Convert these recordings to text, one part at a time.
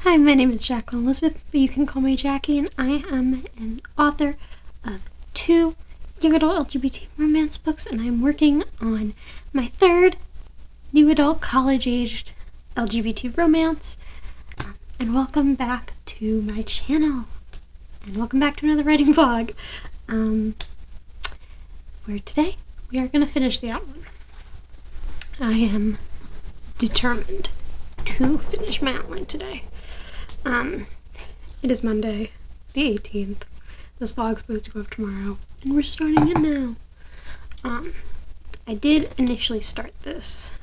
Hi, my name is Jacqueline Elizabeth, but you can call me Jackie, and I am an author of 2 young adult LGBT romance books, and I'm working on my 3rd new adult college-aged LGBT romance. And welcome back to my channel, and welcome back to another writing vlog, where today we are going to finish the outline. I am determined to finish my outline today. It is Monday, the 18th. This vlog's supposed to go up tomorrow, and we're starting it now. I did initially start this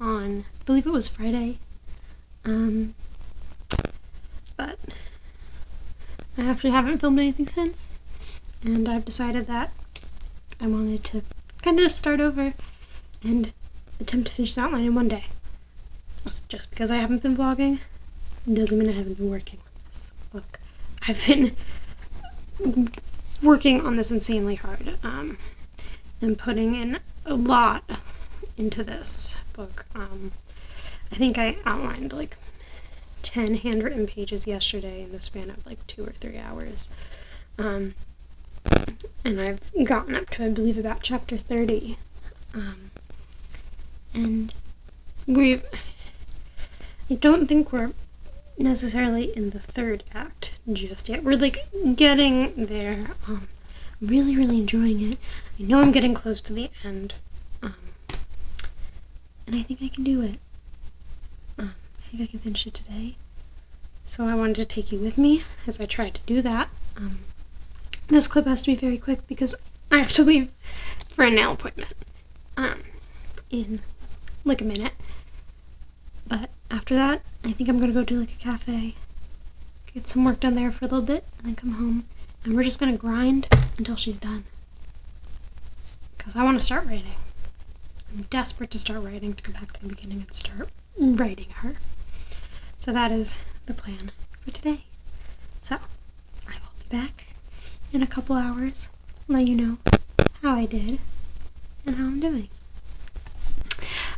on, I believe it was Friday, but I actually haven't filmed anything since, and I've decided that I wanted to kind of start over and attempt to finish the outline in one day. Just because I haven't been vlogging doesn't mean I haven't been working on this book. I've been working on this insanely hard, and putting in a lot into this book. I think I outlined like 10 handwritten pages yesterday in the span of like 2 or 3 hours. And I've gotten up to, I believe, about chapter 30. And I don't think we're necessarily in the 3rd act just yet. We're like getting there. Really enjoying it. I know I'm getting close to the end, and I think I can do it. I think I can finish it today. So I wanted to take you with me as I try to do that. This clip has to be very quick because I have to leave for a nail appointment in like a minute. But after that, I think I'm gonna go to like a cafe, get some work done there for a little bit, and then come home, and we're just gonna grind until she's done. Because I want to start writing. I'm desperate to start writing, to go back to the beginning and start writing her. So that is the plan for today. So, I will be back in a couple hours, let you know how I did and how I'm doing.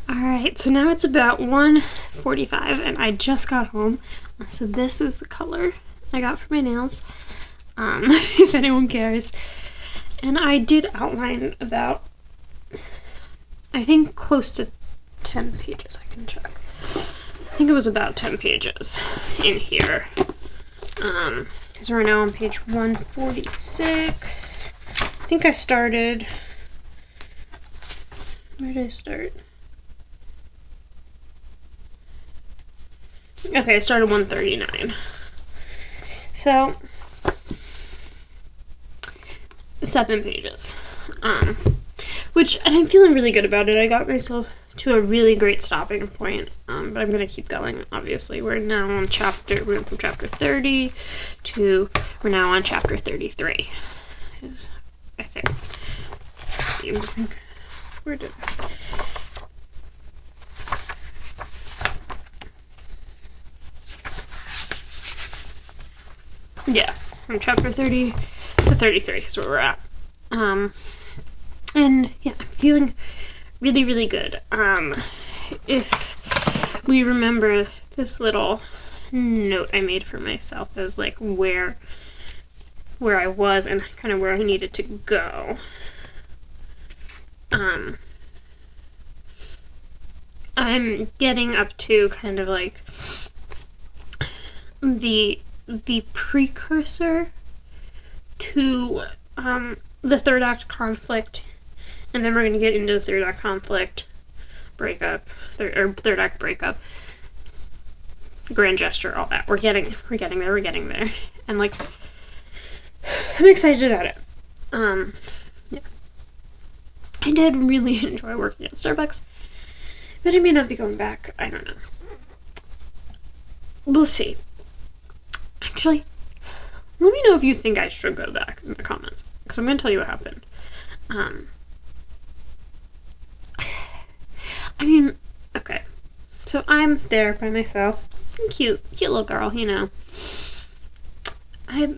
Alright, so now it's about 1:45 and I just got home. So this is the color I got for my nails, if anyone cares. And I did outline about, I think, close to 10 pages. I can check. I think it was about 10 pages in here. Because we're now on page 146. I think I started, where did I start? Okay, I started 139. So, 7 pages. And I'm feeling really good about it. I got myself to a really great stopping point, but I'm going to keep going, obviously. We're now on we went from chapter 30 to, we're now on chapter 33. I think. Where did I? Yeah, from chapter 30 to 33 is where we're at. And yeah, I'm feeling really good. If we remember this little note I made for myself as like where I was and kind of where I needed to go. I'm getting up to kind of like the precursor to the 3rd act conflict, and then we're going to get into the 3rd act conflict, breakup, or 3rd act breakup, grand gesture, all that. We're getting there, and like, I'm excited about it. Yeah. I did really enjoy working at Starbucks, but I may not be going back. I don't know. We'll see. Actually, let me know if you think I should go back in the comments, because I'm going to tell you what happened. I mean, okay, so I'm there by myself, cute little girl, you know. I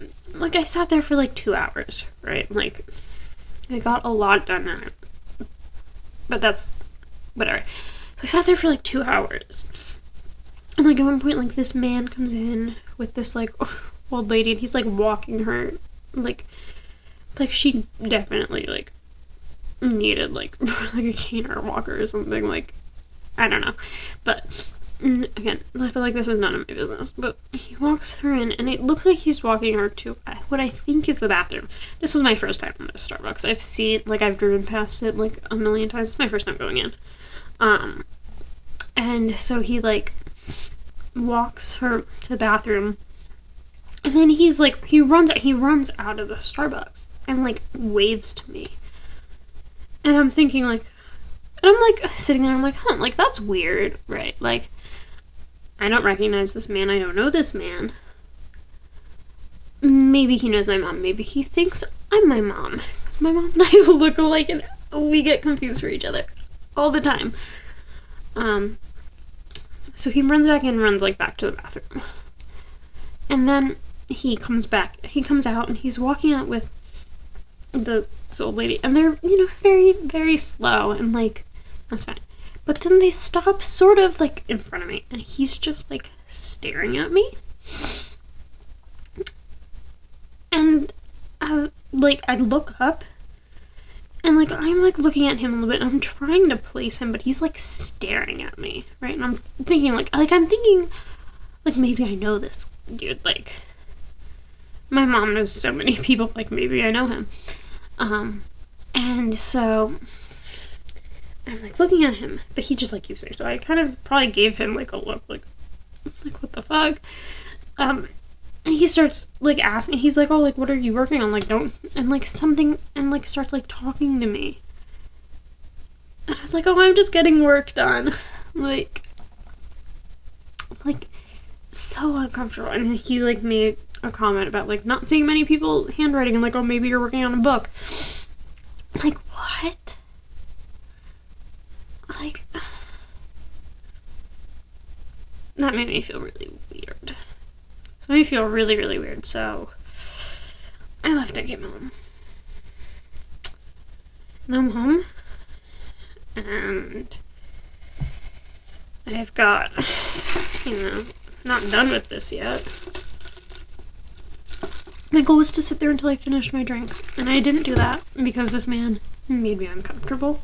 sat there for like 2 hours, right? Like, I got a lot done in it, but that's whatever. So I sat there for like 2 hours, And like at one point, like this man comes in with this like old lady, and he's like walking her, like she definitely like needed like a cane or a walker or something. Like, I don't know, but again, I feel like this is none of my business. But he walks her in, and it looks like he's walking her to what I think is the bathroom. This was my first time in this Starbucks. I've driven past it like a million times. It's my first time going in. And so he like walks her to the bathroom, and then he runs out of the Starbucks and like waves to me. And I'm thinking like, and I'm like sitting there, I'm like, like that's weird, right? Like, I don't recognize this man, I don't know this man. Maybe he knows my mom, maybe he thinks I'm my mom. Because my mom and I look alike, and we get confused for each other all the time. So he runs back in, runs like back to the bathroom. And then he comes out, and he's walking out with this old lady, and they're, very, very slow, and like, that's fine. But then they stop sort of like in front of me, and he's just like staring at me. And I look up, and like I'm like looking at him a little bit, and I'm trying to place him, but he's like staring at me, right? And I'm thinking like maybe I know this dude, like my mom knows so many people, like maybe I know him. And so I'm like looking at him, but he just like keeps saying, so I kind of probably gave him like a look like what the fuck. And he starts like asking, he's like, oh, like what are you working on, like don't, and like something, and like starts like talking to me, and I was like, oh, I'm just getting work done. like so uncomfortable. And he like made a comment about like not seeing many people handwriting, and like, oh, maybe you're working on a book. Like, what? Like, that made me feel really weird. So it made me feel really, really weird. So I left and came home. Now I'm home, and I've got, not done with this yet. My goal was to sit there until I finished my drink, and I didn't do that because this man made me uncomfortable.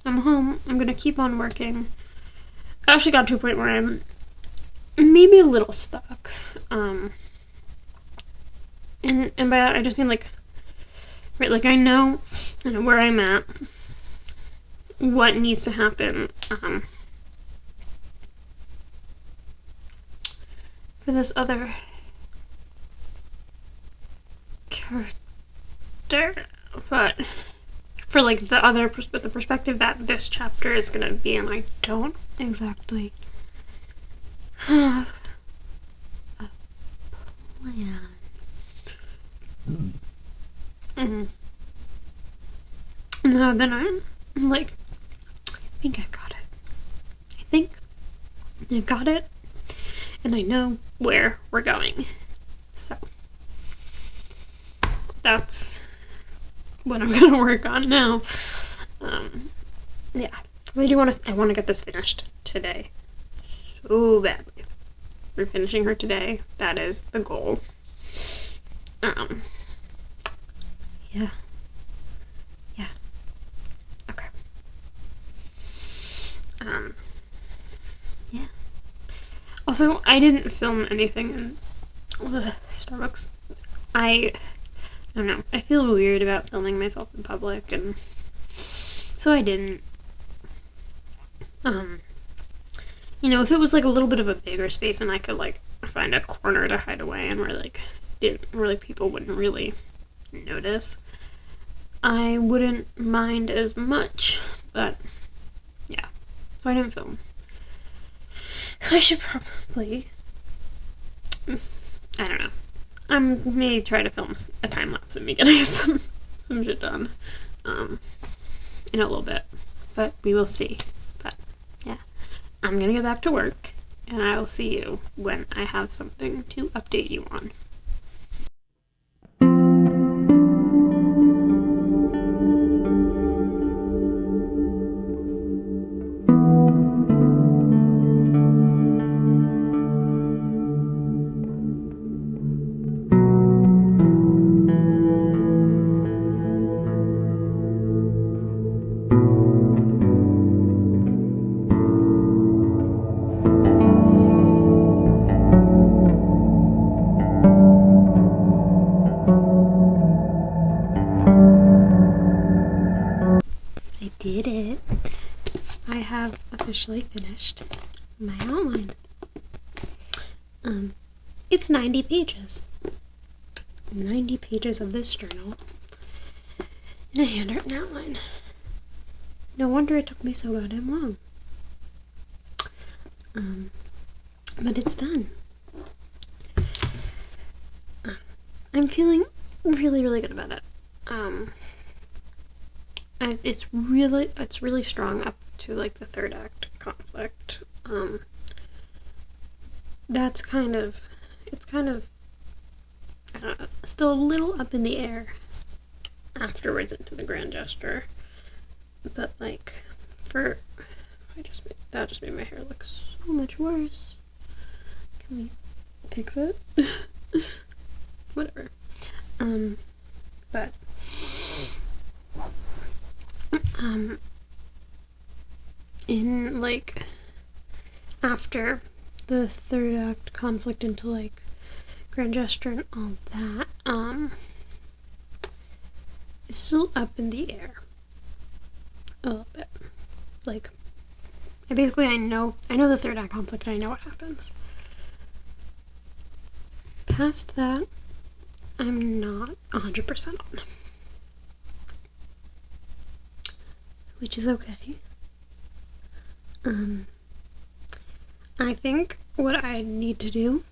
I'm home. I'm gonna keep on working. I actually got to a point where I'm maybe a little stuck. And by that I just mean like, right, like I know where I'm at, what needs to happen, for this other character, but for like the perspective that this chapter is gonna be, and I don't exactly have a plan. No, then I'm like, I think I got it. I think I've got it, and I know where we're going. So that's what I'm gonna work on now. Yeah, I want to get this finished today so badly. We're finishing her today. That is the goal. Yeah. Okay. Yeah. Also, I didn't film anything in the Starbucks. I don't know. I feel weird about filming myself in public, and so I didn't. If it was like a little bit of a bigger space and I could like find a corner to hide away and where like people wouldn't really notice, I wouldn't mind as much. But yeah, so I didn't film. So I should probably, I don't know. I may try to film a time lapse of me getting some shit done, in a little bit, but we will see. But yeah, I'm gonna get back to work, and I will see you when I have something to update you on. I have officially finished my outline. It's 90 pages. 90 pages of this journal in a handwritten outline. No wonder it took me so goddamn long. But it's done. I'm feeling really, really good about it. It's really strong up to like the third act conflict. It's kind of, I don't know, still a little up in the air afterwards into the grand gesture. But like, that just made my hair look so much worse. Can we fix it? Whatever. But in like after the third act conflict into like grand gesture and all that, it's still up in the air a little bit. Like, I know the third act conflict, I know what happens. Past that, I'm not 100% on. Which is okay. I think what I need to do,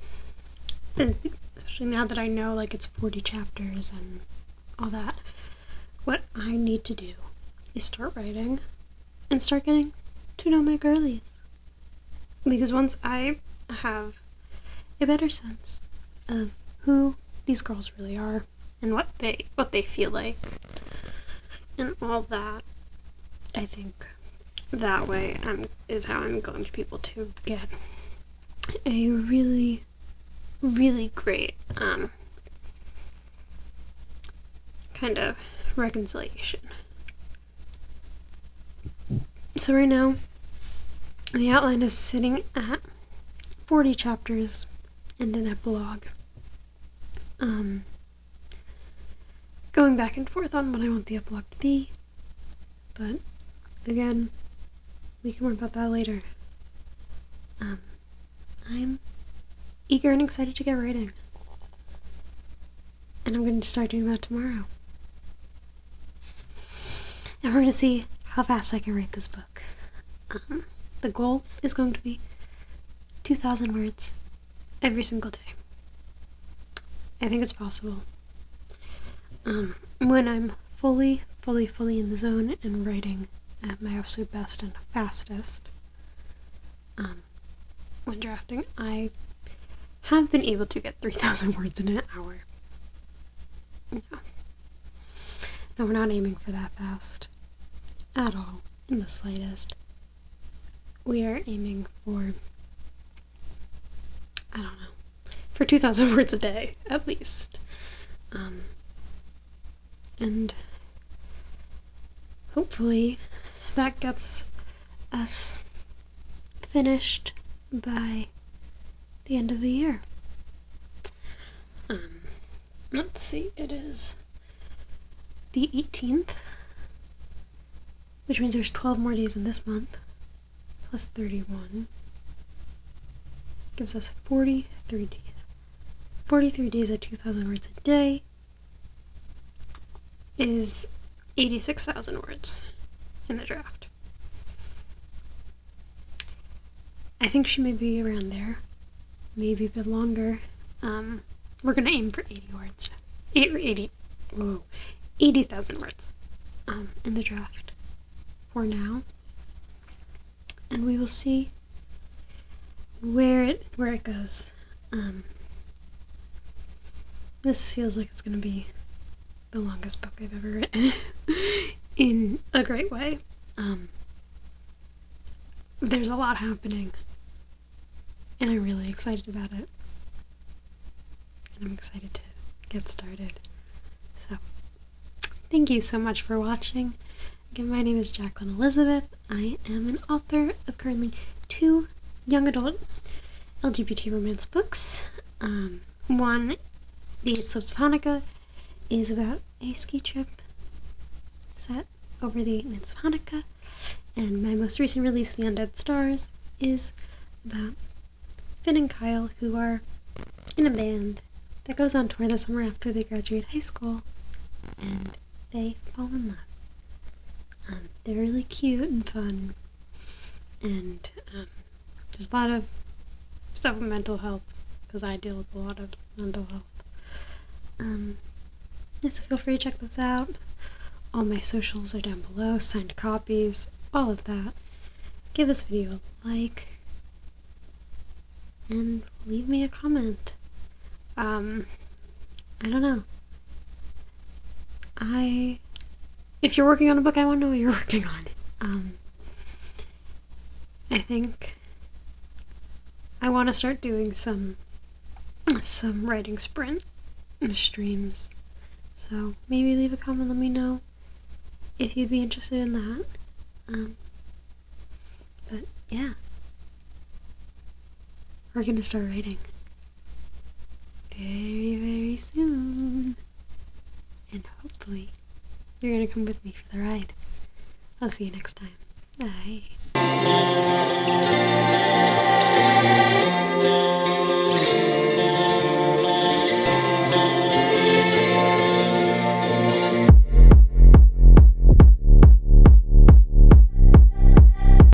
and especially now that I know like it's 40 chapters and all that, what I need to do is start writing and start getting to know my girlies. Because once I have a better sense of who these girls really are and what they feel like and all that, I think that way is how I'm going to be able to get a really, really great kind of reconciliation. So right now, the outline is sitting at 40 chapters and an epilogue. Going back and forth on what I want the epilogue to be, but again, we can worry about that later. I'm eager and excited to get writing, and I'm going to start doing that tomorrow. And we're going to see how fast I can write this book. The goal is going to be 2,000 words every single day. I think it's possible. When I'm fully in the zone and writing at my absolute best and fastest, when drafting, I have been able to get 3,000 words in an hour. No, we're not aiming for that fast at all, in the slightest. We are aiming for, I don't know, for 2,000 words a day, at least. And hopefully that gets us finished by the end of the year. Let's see, it is the 18th, which means there's 12 more days in this month, plus 31. Gives us 43 days. 43 days at 2,000 words a day is 86,000 words in the draft. I think she may be around there, maybe a bit longer. We're gonna aim for 80,000 words in the draft for now, and we will see where it goes. This feels like it's gonna be the longest book I've ever written in a great way. There's a lot happening, and I'm really excited about it, and I'm excited to get started. So thank you so much for watching. Again, my name is Jacqueline Elizabeth. I am an author of currently 2 young adult LGBT romance books. One, The 8 Slopes of Hanukkah, is about a ski trip set over the 8 nights of Hanukkah, And my most recent release, The Undead Stars, is about Finn and Kyle, who are in a band that goes on tour this summer after they graduate high school, and they fall in love. They're really cute and fun, and there's a lot of stuff with mental health, because I deal with a lot of mental health. So feel free to check those out. All my socials are down below, signed copies, all of that. Give this video a like, and leave me a comment. I don't know. If you're working on a book, I want to know what you're working on. I think I want to start doing some writing sprint streams. So maybe leave a comment, let me know if you'd be interested in that. But yeah, we're gonna start writing very, very soon. And hopefully you're gonna come with me for the ride. I'll see you next time. Bye.